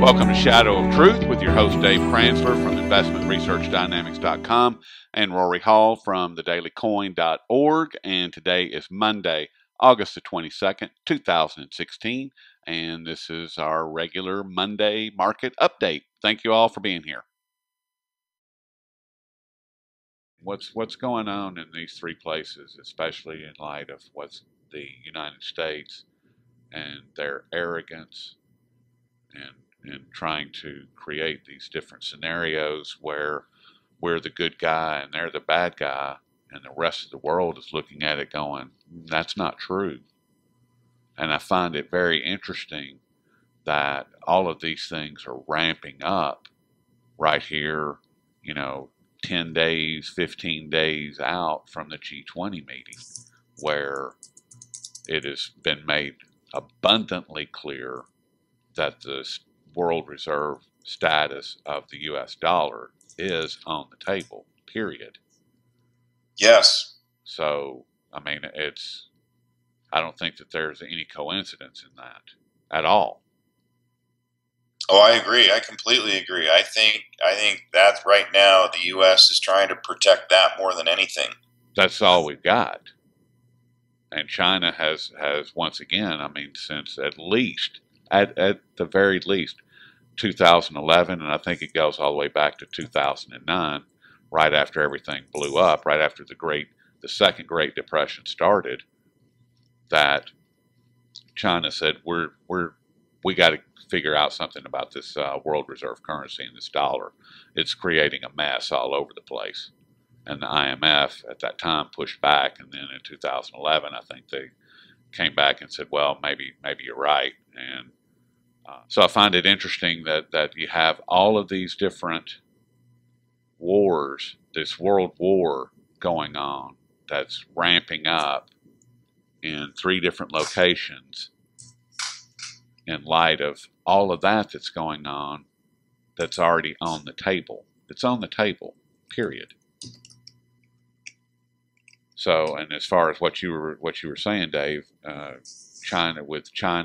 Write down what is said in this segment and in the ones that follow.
Welcome to Shadow of Truth with your host Dave Pransler from investmentresearchdynamics.com and Rory Hall from thedailycoin.org. And today is Monday, August the 22nd, 2016. And this is our regular Monday market update. Thank you all for being here. What's going on in these three places, especially in light of what's the United States and their arrogance and trying to create these different scenarios where we're the good guy and they're the bad guy, and the rest of the world is looking at it going, that's not true. And I find it very interesting that all of these things are ramping up right here, 10 days, 15 days out from the G20 meeting, where it has been made abundantly clear that the world reserve status of the U.S. dollar is on the table, period. Yes. So, I don't think that there's any coincidence in that at all. Oh, I agree. I completely agree. I think that right now the U.S. is trying to protect that more than anything. That's all we've got. And China has once again, since at the very least, 2011, and I think it goes all the way back to 2009, right after everything blew up, right after the second Great Depression started, that China said we got to figure out something about this world reserve currency and this dollar. It's creating a mess all over the place. And the IMF at that time pushed back, and then in 2011, I think they came back and said, well, maybe you're right. And so I find it interesting that you have all of these different wars, this world war going on that's ramping up in three different locations in light of all of that that's going on that's already on the table. It's on the table, period. So, and as far as what you were saying, Dave, China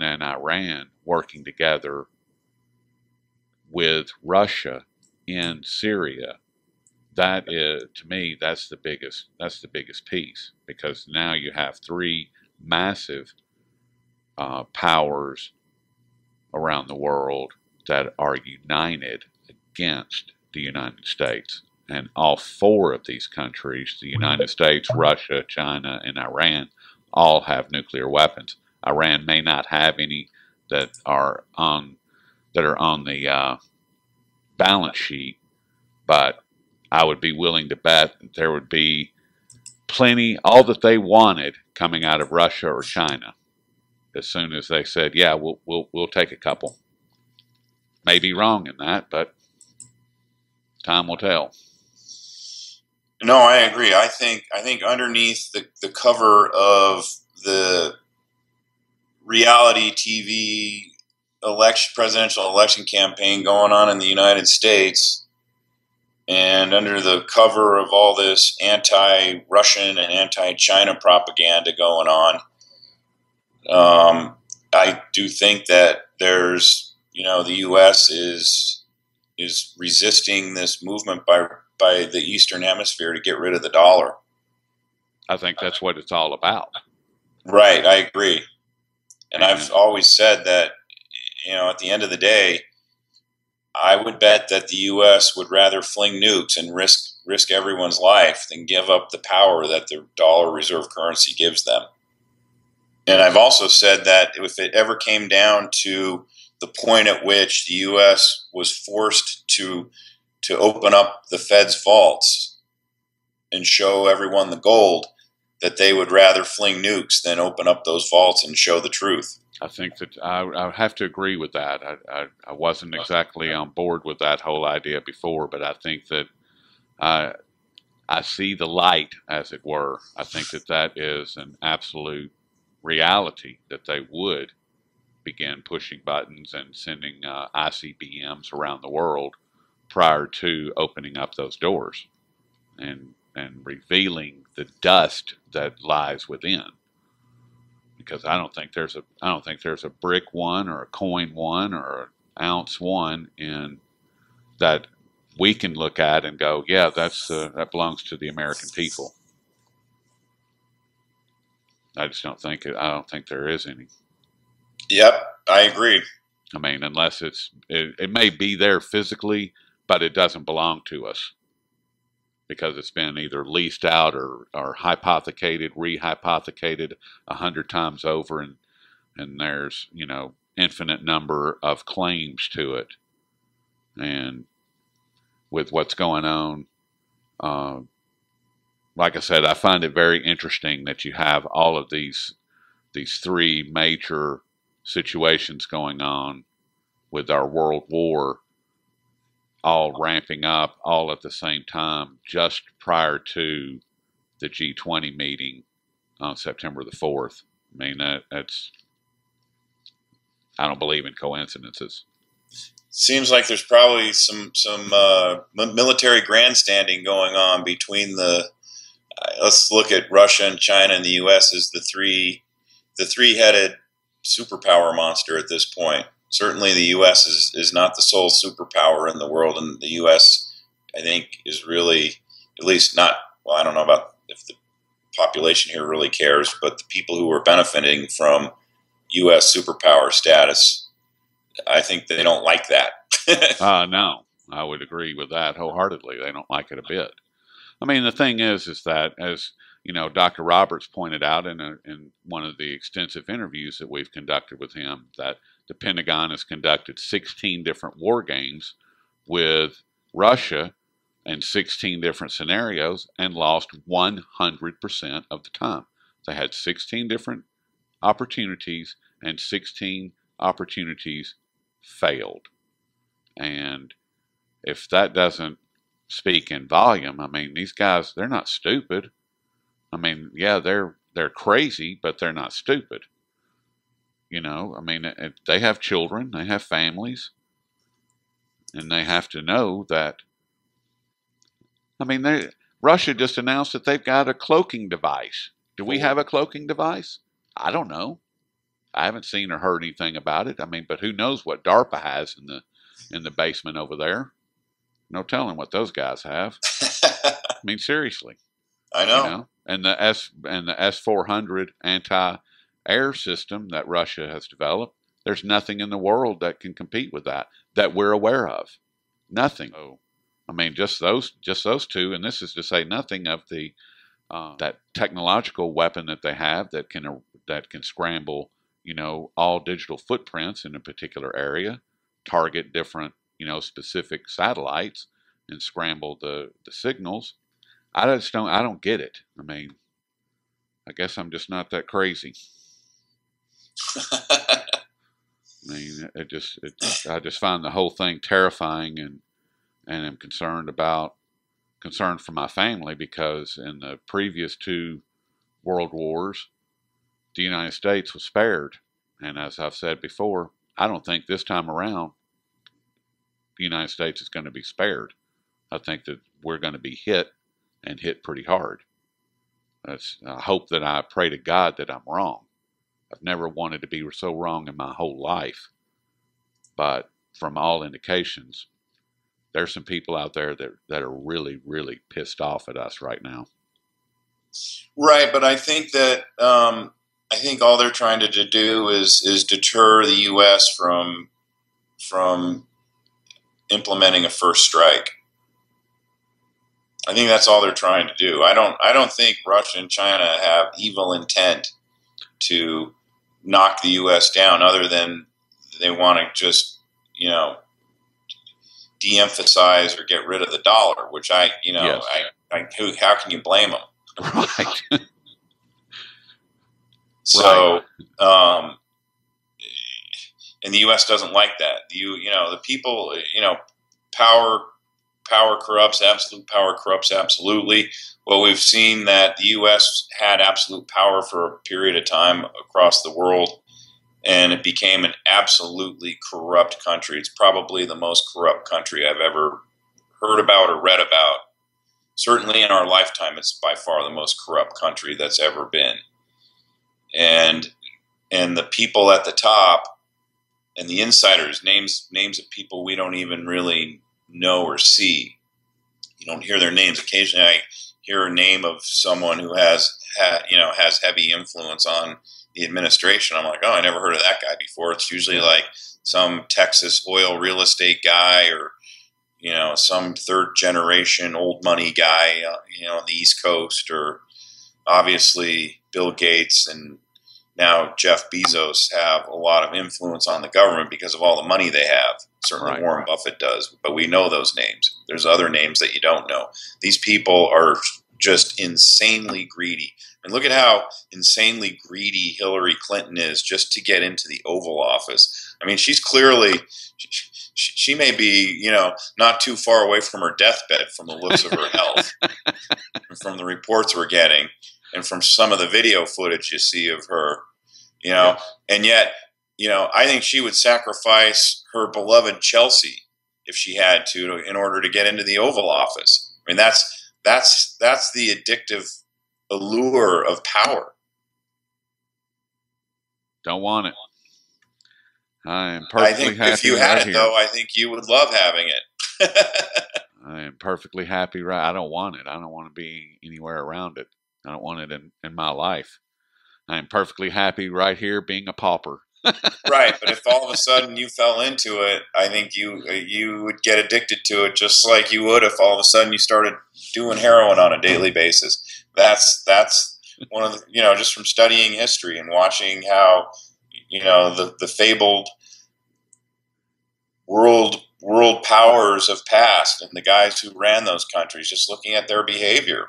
and Iran working together with Russia in Syria, that is, to me, that's the biggest piece, because now you have three massive powers around the world that are united against the United States. And all four of these countries, the United States, Russia, China, and Iran, all have nuclear weapons. Iran may not have any that are on the balance sheet, but I would be willing to bet that there would be plenty, all that they wanted, coming out of Russia or China, as soon as they said, yeah, we'll take a couple. May be wrong in that, but time will tell. No, I agree. I think underneath the cover of the reality TV presidential election campaign going on in the United States, and under the cover of all this anti-Russian and anti-China propaganda going on, I do think that there's, the U.S. is resisting this movement by the Eastern Hemisphere to get rid of the dollar. I think that's what it's all about. Right, I agree. And I've always said that, at the end of the day, I would bet that the U.S. would rather fling nukes and risk everyone's life than give up the power that the dollar reserve currency gives them. And I've also said that if it ever came down to the point at which the U.S. was forced to open up the Fed's vaults and show everyone the gold, that they would rather fling nukes than open up those vaults and show the truth. I think that I have to agree with that. I wasn't exactly on board with that whole idea before, but I think that I see the light, as it were. I think that is an absolute reality, that they would begin pushing buttons and sending ICBMs around the world prior to opening up those doors and revealing the dust that lies within. Because I don't think there's a brick one or a coin one or ounce one in that we can look at and go, yeah, that belongs to the American people. I just don't think it. I don't think there is any. Yep, I agree. I mean, unless it may be there physically, but it doesn't belong to us because it's been either leased out or hypothecated, rehypothecated 100 times over, and there's infinite number of claims to it. And with what's going on, like I said, I find it very interesting that you have all of these three major situations going on with our world war all ramping up all at the same time just prior to the G20 meeting on September the 4th. I mean, that's, I don't believe in coincidences. Seems like there's probably some military grandstanding going on between the let's look at Russia and China and the U.S. as the three-headed superpower monster at this point. Certainly the U.S. is not the sole superpower in the world, and the U.S., I think, is really, at least not, well, I don't know about if the population here really cares, but the people who are benefiting from U.S. superpower status, I think they don't like that. No, I would agree with that wholeheartedly. They don't like it a bit. I mean, the thing is that, as Dr. Roberts pointed out in one of the extensive interviews that we've conducted with him, that the Pentagon has conducted 16 different war games with Russia in 16 different scenarios and lost 100% of the time. They had 16 different opportunities, and 16 opportunities failed. And if that doesn't speak in volume, I mean, these guys, they're not stupid. I mean, yeah, they're crazy, but they're not stupid. I mean, they have children, they have families, and they have to know that. I mean, Russia just announced that they've got a cloaking device. Do we have a cloaking device? I don't know. I haven't seen or heard anything about it. I mean, but who knows what DARPA has in the basement over there? No telling what those guys have. I mean, seriously. I know. And the S-400 anti-air system that Russia has developed, there's nothing in the world that can compete with that we're aware of. Nothing. So, I mean, just those two, and this is to say nothing of the that technological weapon that they have that can scramble, all digital footprints in a particular area, target different, specific satellites, and scramble the signals. I don't get it. I mean, I guess I'm just not that crazy. I mean, I just find the whole thing terrifying, and am concerned for my family, because in the previous two world wars, the United States was spared. And as I've said before, I don't think this time around the United States is going to be spared. I think that we're going to be hit, and hit pretty hard. I pray to God that I'm wrong. I've never wanted to be so wrong in my whole life. But from all indications, there's some people out there that are really, really pissed off at us right now. Right, but I think that I think all they're trying to do is deter the U.S. from implementing a first strike. I think that's all they're trying to do. I don't think Russia and China have evil intent to knock the U.S. down, other than they want to just, de-emphasize or get rid of the dollar, which yes. How can you blame them? Right. So, right. And the U.S. doesn't like that. The people, power corrupts. Absolute power corrupts absolutely. Well, we've seen that the U.S. had absolute power for a period of time across the world, and it became an absolutely corrupt country. It's probably the most corrupt country I've ever heard about or read about. Certainly in our lifetime, it's by far the most corrupt country that's ever been. And the people at the top, and the insiders, names of people we don't even really know or see. You don't hear their names. Occasionally, I hear a name of someone who has heavy influence on the administration. I'm like, oh, I never heard of that guy before. It's usually like some Texas oil real estate guy, or some third generation old money guy, on the East Coast, or obviously Bill Gates and now Jeff Bezos have a lot of influence on the government because of all the money they have. Certainly Warren Buffett does, but we know those names. There's other names that you don't know. These people are just insanely greedy. And look at how insanely greedy Hillary Clinton is just to get into the Oval Office. I mean, she's clearly, she may be, not too far away from her deathbed from the looks of her health, and from the reports we're getting, and from some of the video footage you see of her, and yet, I think she would sacrifice her beloved Chelsea if she had to in order to get into the Oval Office. I mean, that's the addictive allure of power. Don't want it. I am perfectly happy. If you had it, though, I think you would love having it. I am perfectly happy. Right? I don't want it. I don't want to be anywhere around it. I don't want it in my life. I am perfectly happy right here being a pauper. Right, but if all of a sudden you fell into it, I think you would get addicted to it, just like you would if all of a sudden you started doing heroin on a daily basis. That's one of the, just from studying history and watching how the fabled world powers of past and the guys who ran those countries, just looking at their behavior,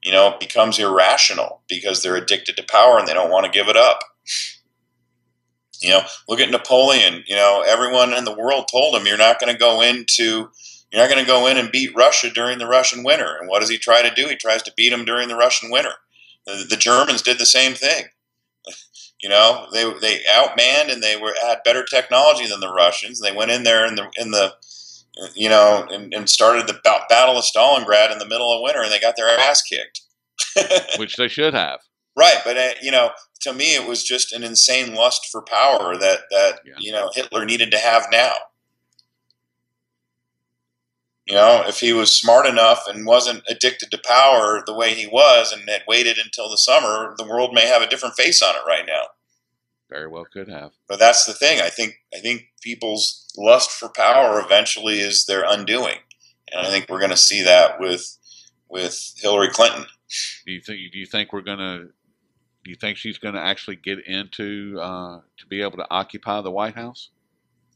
it becomes irrational because they're addicted to power and they don't want to give it up. Look at Napoleon. Everyone in the world told him, you're not going to go in and beat Russia during the Russian winter. And what does he try to do? He tries to beat them during the Russian winter. The Germans did the same thing. They outmanned and they had better technology than the Russians. They went in there and started the Battle of Stalingrad in the middle of winter, and they got their ass kicked. Which they should have. Right, but to me, it was just an insane lust for power that Hitler needed to have now. If he was smart enough and wasn't addicted to power the way he was and had waited until the summer, the world may have a different face on it right now. Very well could have. But that's the thing. I think people's lust for power eventually is their undoing, and I think we're going to see that with Hillary Clinton. Do you think she's going to actually get into to be able to occupy the White House?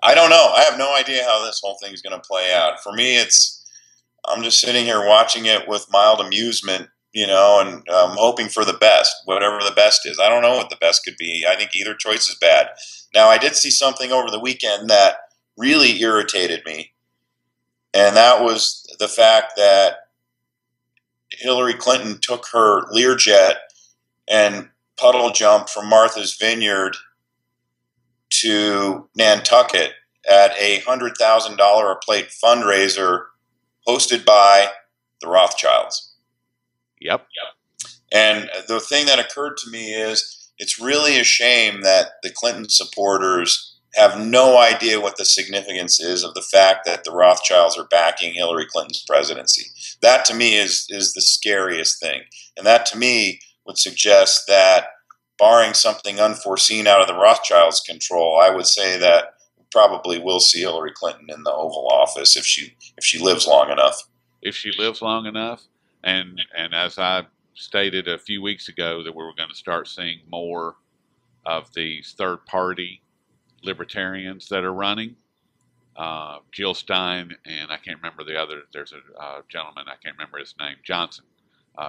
I don't know. I have no idea how this whole thing is going to play out. For me, I'm just sitting here watching it with mild amusement, and hoping for the best, whatever the best is. I don't know what the best could be. I think either choice is bad. Now, I did see something over the weekend that really irritated me, and that was the fact that Hillary Clinton took her Learjet and puddle-jumped from Martha's Vineyard to Nantucket at a $100,000 a plate fundraiser hosted by the Rothschilds. Yep. And the thing that occurred to me is it's really a shame that the Clinton supporters have no idea what the significance is of the fact that the Rothschilds are backing Hillary Clinton's presidency. That to me is the scariest thing. And that to me would suggest that, barring something unforeseen out of the Rothschilds' control, I would say that we probably will see Hillary Clinton in the Oval Office if she lives long enough. If she lives long enough, and as I stated a few weeks ago, that we were going to start seeing more of these third-party libertarians that are running. Jill Stein and I can't remember the other. There's a gentleman, I can't remember his name,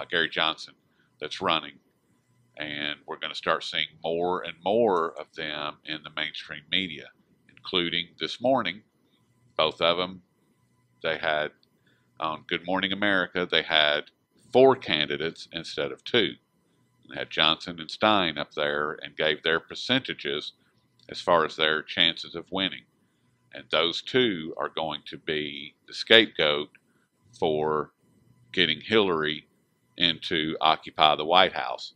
Gary Johnson, that's running. And we're going to start seeing more and more of them in the mainstream media, including this morning. Both of them, they had, on Good Morning America, they had 4 candidates instead of 2. They had Johnson and Stein up there and gave their percentages as far as their chances of winning. And those 2 are going to be the scapegoat for getting Hillary into Occupy the White House,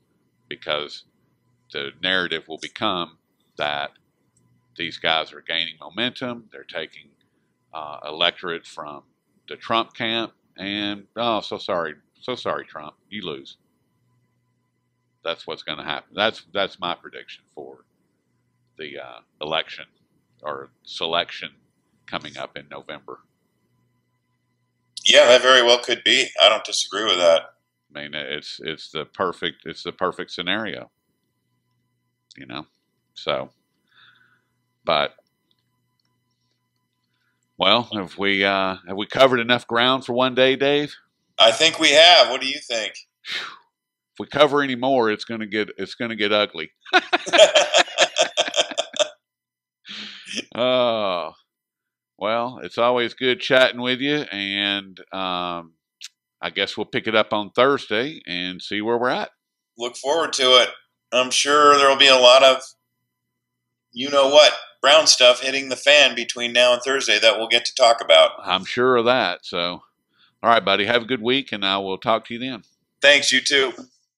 because the narrative will become that these guys are gaining momentum. They're taking electorate from the Trump camp, and so sorry, Trump, you lose. That's what's going to happen. That's my prediction for the election or selection coming up in November. Yeah, that very well could be. I don't disagree with that. I mean, it's the perfect scenario, you know. So, but well, have we covered enough ground for one day, Dave? I think we have. What do you think? If we cover any more, it's gonna get ugly. Oh, well, it's always good chatting with you, and I guess we'll pick it up on Thursday and see where we're at. Look forward to it. I'm sure there will be a lot of, brown stuff hitting the fan between now and Thursday that we'll get to talk about. I'm sure of that. So, all right, buddy, have a good week, and I will talk to you then. Thanks, you too.